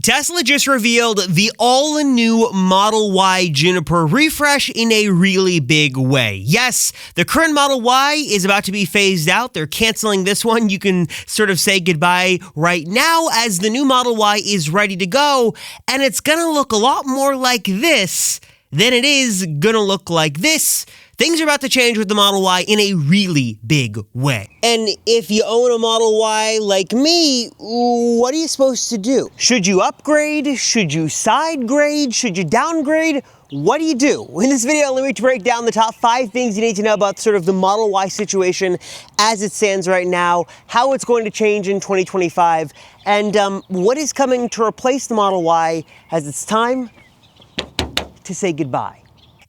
Tesla just revealed the all-new Model Y Juniper refresh in a really big way. Yes, the current Model Y is about to be phased out. They're canceling this one. You can sort of say goodbye right now as the new Model Y is ready to go, and it's gonna look a lot more like this than it is gonna look like this. Things are about to change with the Model Y in a really big way. And if you own a Model Y like me, what are you supposed to do? Should you upgrade? Should you side grade? Should you downgrade? What do you do? In this video, let me break down the top 5 things you need to know about sort of the Model Y situation as it stands right now, how it's going to change in 2025, and what is coming to replace the Model Y as it's time to say goodbye.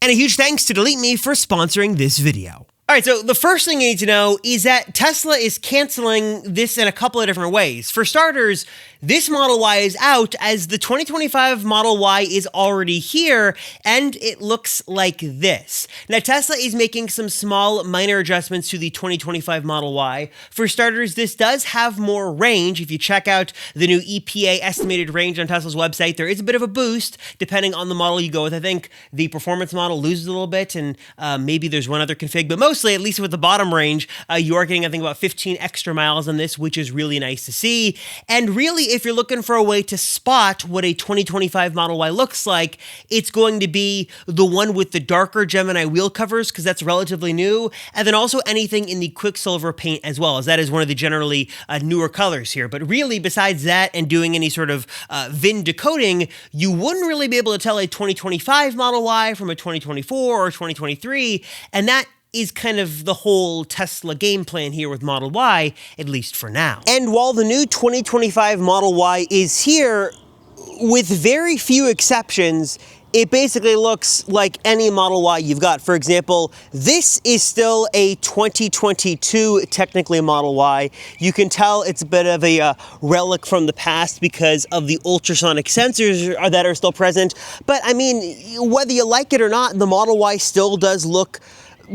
And a huge thanks to Delete Me for sponsoring this video. All right, so the first thing you need to know is that Tesla is canceling this in a couple of different ways. For starters, this Model Y is out as the 2025 Model Y is already here, and it looks like this. Now, Tesla is making some small, minor adjustments to the 2025 Model Y. For starters, this does have more range. If you check out the new EPA estimated range on Tesla's website, there is a bit of a boost depending on the model you go with. I think the performance model loses a little bit, and maybe there's one other config, but mostly, at least with the bottom range, you are getting, I think, about 15 extra miles on this, which is really nice to see. And really, if you're looking for a way to spot what a 2025 Model Y looks like, it's going to be the one with the darker Gemini wheel covers, because that's relatively new, and then also anything in the Quicksilver paint as well, as that is one of the generally newer colors here. But really, besides that and doing any sort of VIN decoding, you wouldn't really be able to tell a 2025 Model Y from a 2024 or 2023, and that is kind of the whole Tesla game plan here with Model Y, at least for now. And while the new 2025 Model Y is here, with very few exceptions, it basically looks like any Model Y you've got. For example, this is still a 2022 technically Model Y. You can tell it's a bit of a relic from the past because of the ultrasonic sensors that are still present. But I mean, whether you like it or not, the Model Y still does look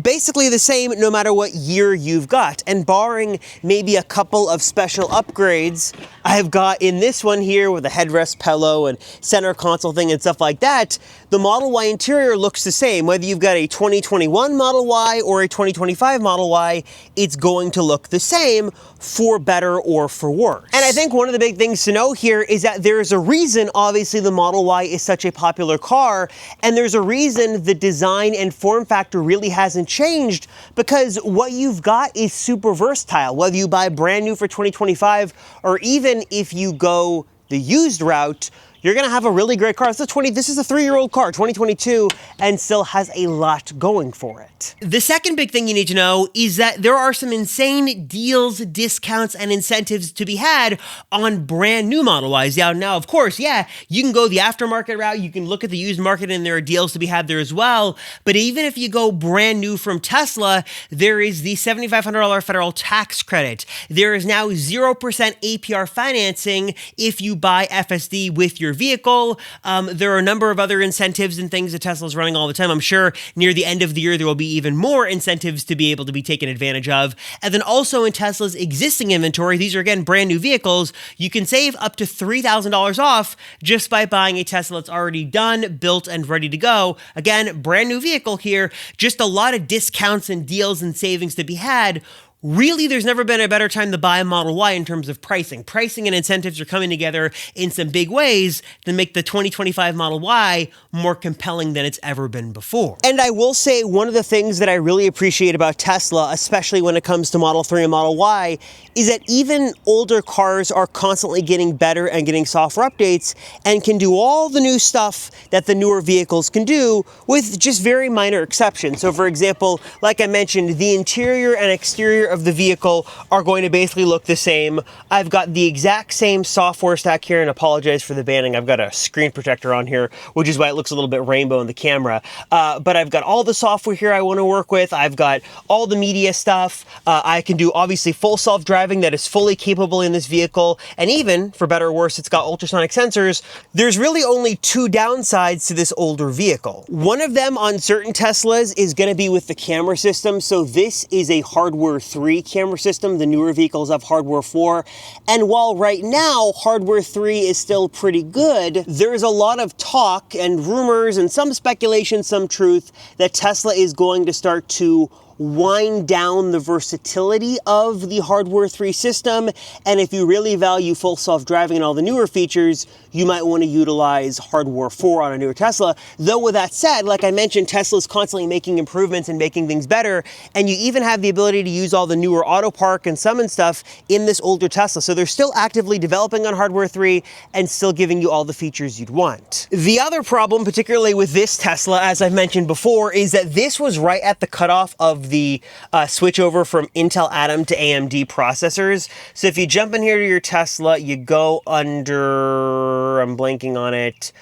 basically the same no matter what year you've got. And barring maybe a couple of special upgrades I've got in this one here with a headrest pillow and center console thing and stuff like that, the Model Y interior looks the same. Whether you've got a 2021 Model Y or a 2025 Model Y, it's going to look the same, for better or for worse. And I think one of the big things to know here is that there's a reason, obviously, the Model Y is such a popular car, and there's a reason the design and form factor really hasn't changed, because what you've got is super versatile. Whether you buy brand new for 2025, or even if you go the used route, you're gonna have a really great car. This is a 3-year-old car, 2022, and still has a lot going for it. The second big thing you need to know is that there are some insane deals, discounts, and incentives to be had on brand new Model Ys. Now, of course, yeah, you can go the aftermarket route, you can look at the used market, and there are deals to be had there as well. But even if you go brand new from Tesla, there is the $7,500 federal tax credit. There is now 0% APR financing if you buy FSD with your vehicle. There are a number of other incentives and things that Tesla's running all the time. I'm sure near the end of the year, there will be even more incentives to be able to be taken advantage of. And then also in Tesla's existing inventory, these are again brand new vehicles, you can save up to $3,000 off just by buying a Tesla that's already done, built, and ready to go. Again, brand new vehicle here, just a lot of discounts and deals and savings to be had. Really, there's never been a better time to buy a Model Y in terms of pricing. Pricing and incentives are coming together in some big ways to make the 2025 Model Y more compelling than it's ever been before. And I will say one of the things that I really appreciate about Tesla, especially when it comes to Model 3 and Model Y, is that even older cars are constantly getting better and getting software updates and can do all the new stuff that the newer vehicles can do with just very minor exceptions. So for example, like I mentioned, the interior and exterior of the vehicle are going to basically look the same. I've got the exact same software stack here, and apologize for the banning. I've got a screen protector on here, which is why it looks a little bit rainbow in the camera. But I've got all the software here I want to work with. I've got all the media stuff. I can do obviously full self-driving that is fully capable in this vehicle. And even, for better or worse, it's got ultrasonic sensors. There's really only 2 downsides to this older vehicle. One of them on certain Teslas is going to be with the camera system. So this is a hardware 3 3 camera system. The newer vehicles have hardware 4. And while right now hardware 3 is still pretty good, there's a lot of talk and rumors and some speculation, some truth, that Tesla is going to start to wind down the versatility of the hardware 3 system. And if you really value full self-driving and all the newer features, you might want to utilize hardware 4 on a newer Tesla. Though with that said, like I mentioned, Tesla's constantly making improvements and making things better. And you even have the ability to use all the newer auto park and summon stuff in this older Tesla. So they're still actively developing on hardware 3 and still giving you all the features you'd want. The other problem, particularly with this Tesla, as I've mentioned before, is that this was right at the cutoff of the switch over from Intel Atom to AMD processors. So if you jump in here to your Tesla, you go under, I'm blanking on it,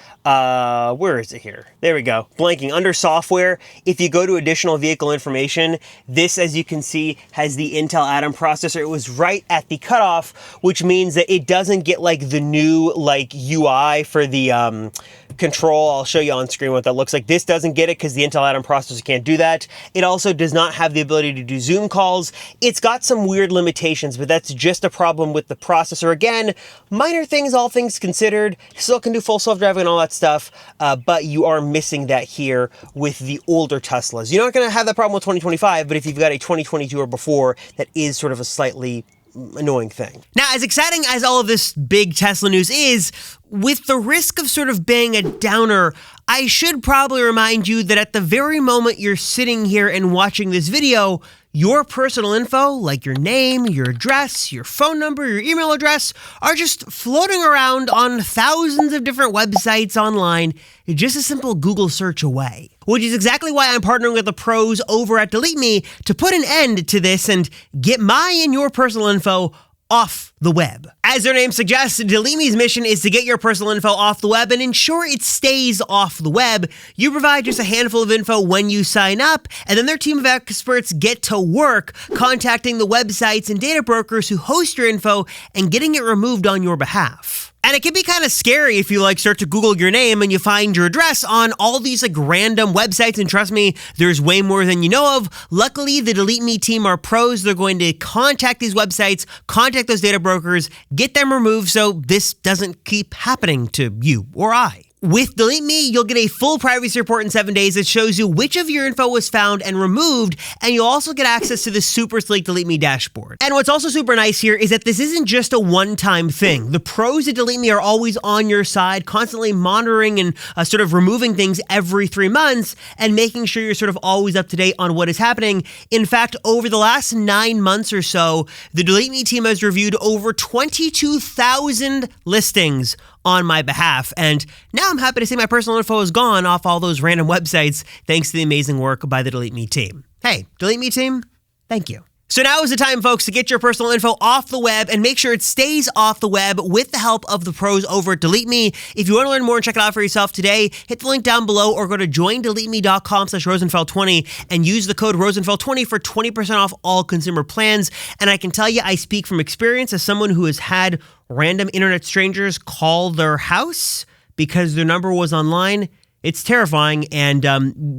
where is it here? There we go, blanking, under software. If you go to additional vehicle information, this, as you can see, has the Intel Atom processor. It was right at the cutoff, which means that it doesn't get like the new like UI for the control. I'll show you on screen what that looks like. This doesn't get it because the Intel Atom processor can't do that. It also does not have the ability to do Zoom calls. It's got some weird limitations, but that's just a problem with the processor. Again, minor things, all things considered. Still can do full self-driving and all that stuff, but you are missing that here with the older Teslas. You're not going to have that problem with 2025, but if you've got a 2022 or before, that is sort of a slightly annoying thing. Now, as exciting as all of this big Tesla news is, with the risk of sort of being a downer, I should probably remind you that at the very moment you're sitting here and watching this video, your personal info, like your name, your address, your phone number, your email address, are just floating around on thousands of different websites online, just a simple Google search away. Which is exactly why I'm partnering with the pros over at Delete Me to put an end to this and get my and your personal info off the web. As their name suggests, Delete Me's mission is to get your personal info off the web and ensure it stays off the web. You provide just a handful of info when you sign up, and then their team of experts get to work contacting the websites and data brokers who host your info and getting it removed on your behalf. And it can be kind of scary if you start to Google your name and you find your address on all these random websites. And trust me, there's way more than you know of. Luckily, the Delete Me team are pros. They're going to contact these websites, contact those data brokers, get them removed so this doesn't keep happening to you or I. With Delete Me, you'll get a full privacy report in 7 days that shows you which of your info was found and removed, and you'll also get access to the super sleek Delete Me dashboard. And what's also super nice here is that this isn't just a one-time thing. The pros at Delete Me are always on your side, constantly monitoring and sort of removing things every 3 months and making sure you're sort of always up to date on what is happening. In fact, over the last 9 months or so, the Delete Me team has reviewed over 22,000 listings on my behalf. And now I'm happy to say my personal info is gone off all those random websites thanks to the amazing work by the Delete Me team. Hey, Delete Me team, thank you. So now is the time, folks, to get your personal info off the web and make sure it stays off the web with the help of the pros over at Delete Me. If you want to learn more and check it out for yourself today, hit the link down below or go to joindeleteme.com/Rosenfeld20 and use the code Rosenfeld20 for 20% off all consumer plans. And I can tell you, I speak from experience as someone who has had random internet strangers call their house because their number was online. It's terrifying and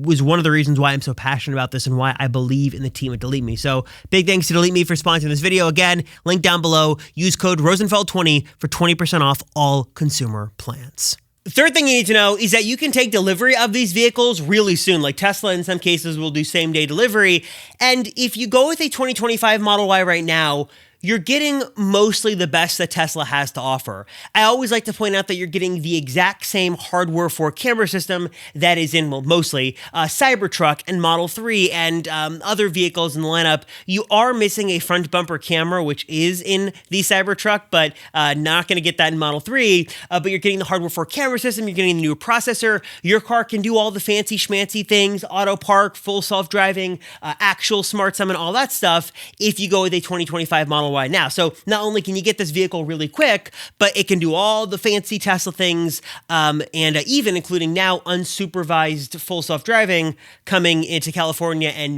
was one of the reasons why I'm so passionate about this and why I believe in the team at Delete Me. So big thanks to Delete Me for sponsoring this video. Again, link down below. Use code Rosenfeld20 for 20% off all consumer plans. The third thing you need to know is that you can take delivery of these vehicles really soon. Like Tesla, in some cases, will do same-day delivery. And if you go with a 2025 Model Y right now, you're getting mostly the best that Tesla has to offer. I always like to point out that you're getting the exact same hardware 4 camera system that is in, well, mostly Cybertruck and Model 3 and other vehicles in the lineup. You are missing a front bumper camera, which is in the Cybertruck, but not going to get that in Model 3. But you're getting the hardware 4 camera system. You're getting the new processor. Your car can do all the fancy schmancy things, auto park, full self-driving, actual smart summon, all that stuff if you go with a 2025 Model Y now. So not only can you get this vehicle really quick, but it can do all the fancy Tesla things, and even including now unsupervised full self-driving coming into California and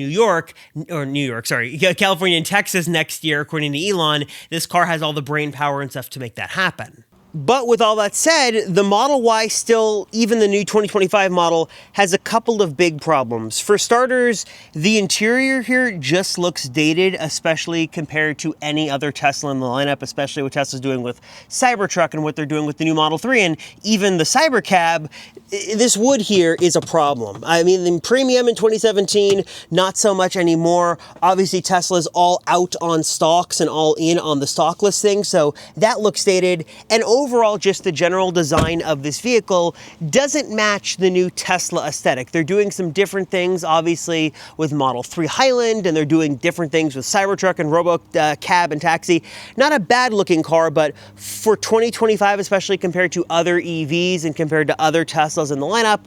California and Texas next year, according to Elon. This car has all the brain power and stuff to make that happen. But with all that said, the Model Y still, even the new 2025 model, has a couple of big problems. For starters, the interior here just looks dated, especially compared to any other Tesla in the lineup, especially what Tesla's doing with Cybertruck and what they're doing with the new Model 3, and even the CyberCab. This wood here is a problem. I mean, the premium in 2017, not so much anymore. Obviously, Tesla's all out on stocks and all in on the stock listing, so that looks dated. And overall, just the general design of this vehicle doesn't match the new Tesla aesthetic. They're doing some different things, obviously, with Model 3 Highland, and they're doing different things with Cybertruck and RoboCab and Taxi. Not a bad looking car, but for 2025, especially compared to other EVs and compared to other Teslas in the lineup,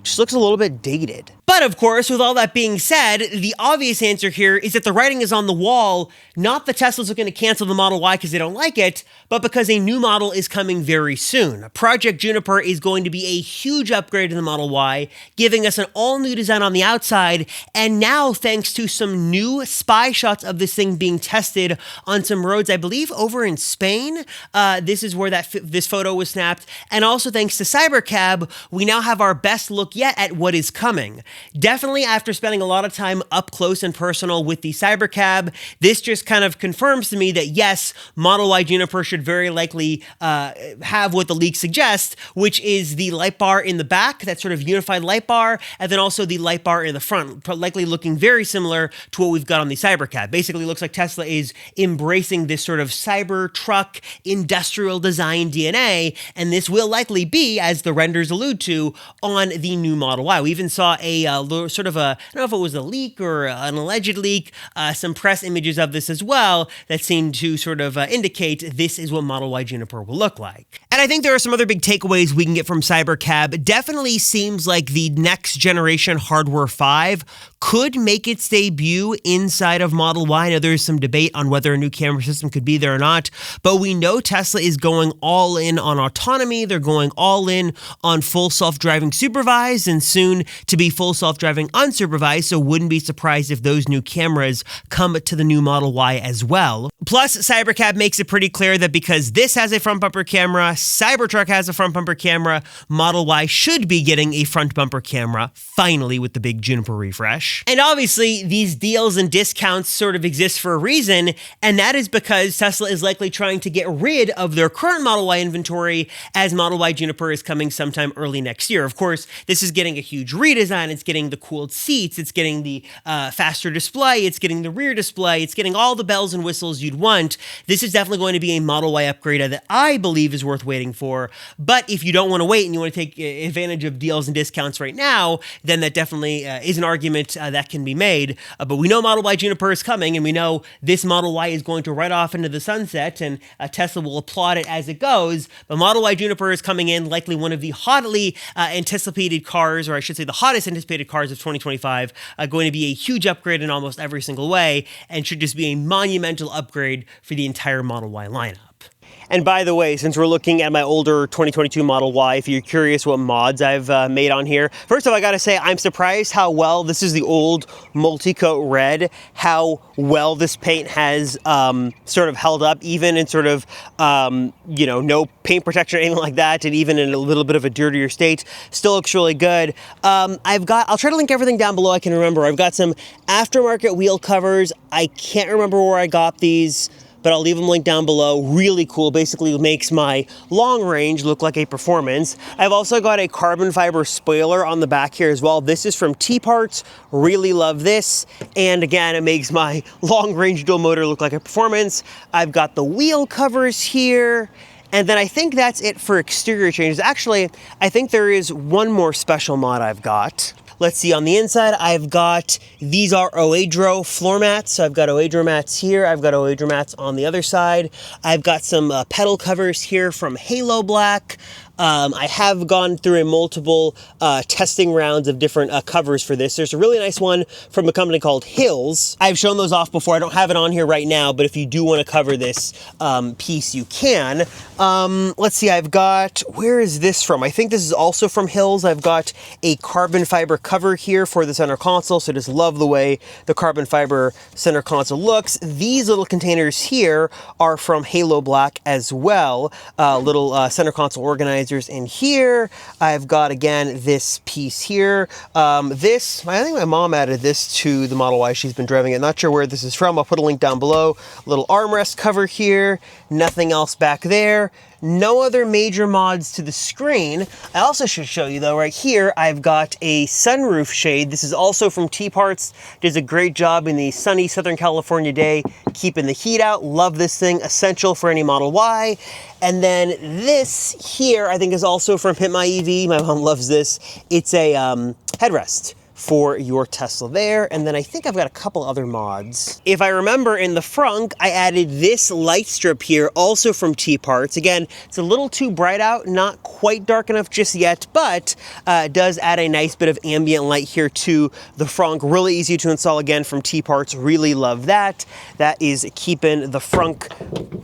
just looks a little bit dated. But of course, with all that being said, the obvious answer here is that the writing is on the wall. Not the Teslas looking to cancel the Model Y because they don't like it, but because a new model is coming very soon. Project Juniper is going to be a huge upgrade to the Model Y, giving us an all-new design on the outside, and now thanks to some new spy shots of this thing being tested on some roads, I believe over in Spain. This is where this photo was snapped, and also thanks to CyberCab, we now have our best look yet at what is coming. Definitely after spending a lot of time up close and personal with the CyberCab, this just kind of confirms to me that yes, Model Y Juniper should very likely have what the leak suggests, which is the light bar in the back, that sort of unified light bar, and then also the light bar in the front, likely looking very similar to what we've got on the CyberCab. Basically looks like Tesla is embracing this sort of Cybertruck industrial design DNA, and this will likely be, as the renders allude to, on the new Model Y. We even saw a sort of I don't know if it was a leak or an alleged leak, some press images of this as well that seem to sort of indicate this is what Model Y Juniper will look like. And I think there are some other big takeaways we can get from CyberCab. It definitely seems like the next generation Hardware 5 could make its debut inside of Model Y. I know there's some debate on whether a new camera system could be there or not, but we know Tesla is going all in on autonomy. They're going all in on full self-driving supervised and soon to be full self-driving unsupervised, so wouldn't be surprised if those new cameras come to the new Model Y as well. Plus, CyberCab makes it pretty clear that because this has a front bumper camera, Cybertruck has a front bumper camera, Model Y should be getting a front bumper camera, finally, with the big Juniper refresh. And obviously, these deals and discounts sort of exist for a reason, and that is because Tesla is likely trying to get rid of their current Model Y inventory as Model Y Juniper is coming sometime early next year. Of course, this is getting a huge redesign. It's getting the cooled seats, it's getting the faster display, it's getting the rear display, it's getting all the bells and whistles you'd want. This is definitely going to be a Model Y upgrade that I believe is worth waiting for. But if you don't want to wait and you want to take advantage of deals and discounts right now, then that definitely is an argument that can be made. But we know Model Y Juniper is coming, and we know this Model Y is going to ride off into the sunset, and Tesla will applaud it as it goes. But Model Y Juniper is coming in, likely one of the hotly anticipated cars, or I should say the hottest anticipated cars of 2025, going to be a huge upgrade in almost every single way, and should just be a monumental upgrade for the entire Model Y lineup. And by the way, since we're looking at my older 2022 Model Y, if you're curious what mods I've made on here, first of all, I gotta say, I'm surprised how well, this is the old multi-coat red, how well this paint has sort of held up, even in sort of, no paint protection or anything like that, and even in a little bit of a dirtier state, still looks really good. I'll try to link everything down below I can remember. I've got some aftermarket wheel covers. I can't remember where I got these, but I'll leave them linked down below. Really cool, basically makes my long range look like a performance. I've also got a carbon fiber spoiler on the back here as well. This is from T-Parts, really love this. And again, it makes my long range dual motor look like a performance. I've got the wheel covers here. And then I think that's it for exterior changes. Actually, I think there is one more special mod I've got. Let's see, on the inside, I've got, these are Oedro floor mats. So I've got Oedro mats here. I've got Oedro mats on the other side. I've got some pedal covers here from Halo Black. I have gone through a multiple testing rounds of different covers for this. There's a really nice one from a company called Hills. I've shown those off before. I don't have it on here right now, but if you do want to cover this piece, you can. Let's see, I've got, where is this from? I think this is also from Hills. I've got a carbon fiber cover here for the center console, so just love the way the carbon fiber center console looks. These little containers here are from Halo Black as well. Little center console organizers in here. I've got, again, this piece here. This, I think my mom added this to the Model Y. She's been driving it. Not sure where this is from. I'll put a link down below. Little armrest cover here. Nothing else back there. No other major mods to the screen. I also should show you, though, right here, I've got a sunroof shade. This is also from T-Parts. Does a great job in the sunny Southern California day, keeping the heat out. Love this thing. Essential for any Model Y. And then this here, I think, is also from Hit My EV. My mom loves this. It's a headrest for your Tesla there. And then I think I've got a couple other mods. If I remember, in the front, I added this light strip here, also from T-Parts. Again, it's a little too bright out, not quite dark enough just yet, but it does add a nice bit of ambient light here to the front. Really easy to install, again, from T-Parts. Really love that. That is keeping the front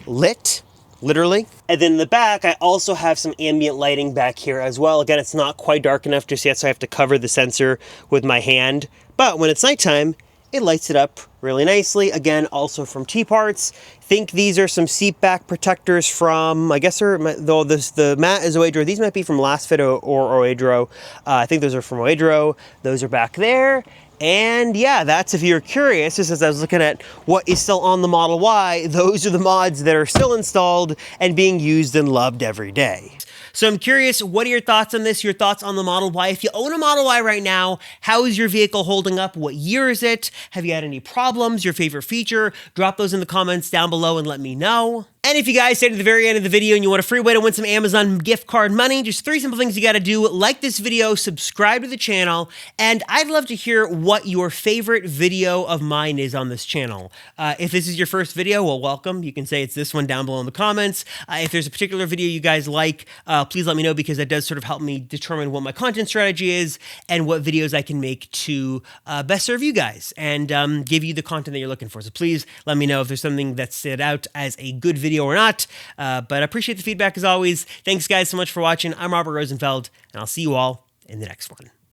lit, literally. And then in the back, I also have some ambient lighting back here as well. Again, it's not quite dark enough just yet, so I have to cover the sensor with my hand. But when it's nighttime, it lights it up really nicely. Again, also from T-Parts. Think these are some seat back protectors from, I guess though the matte is Oedro. These might be from Last Fit or Oedro. I think those are from Oedro. Those are back there. And yeah, that's, if you're curious, just as I was looking at what is still on the Model Y, those are the mods that are still installed and being used and loved every day. So I'm curious, what are your thoughts on this? Your thoughts on the Model Y? If you own a Model Y right now, how is your vehicle holding up? What year is it? Have you had any problems? Your favorite feature? Drop those in the comments down below and let me know. And if you guys stayed to the very end of the video and you want a free way to win some Amazon gift card money, just 3 simple things you got to do. Like this video, subscribe to the channel, and I'd love to hear what your favorite video of mine is on this channel. If this is your first video, well, welcome. You can say it's this one down below in the comments. If there's a particular video you guys like, please let me know, because that does sort of help me determine what my content strategy is and what videos I can make to best serve you guys and give you the content that you're looking for. So please let me know if there's something that stood out as a good video or not, but I appreciate the feedback as always. Thanks guys so much for watching. I'm Robert Rosenfeld, and I'll see you all in the next one.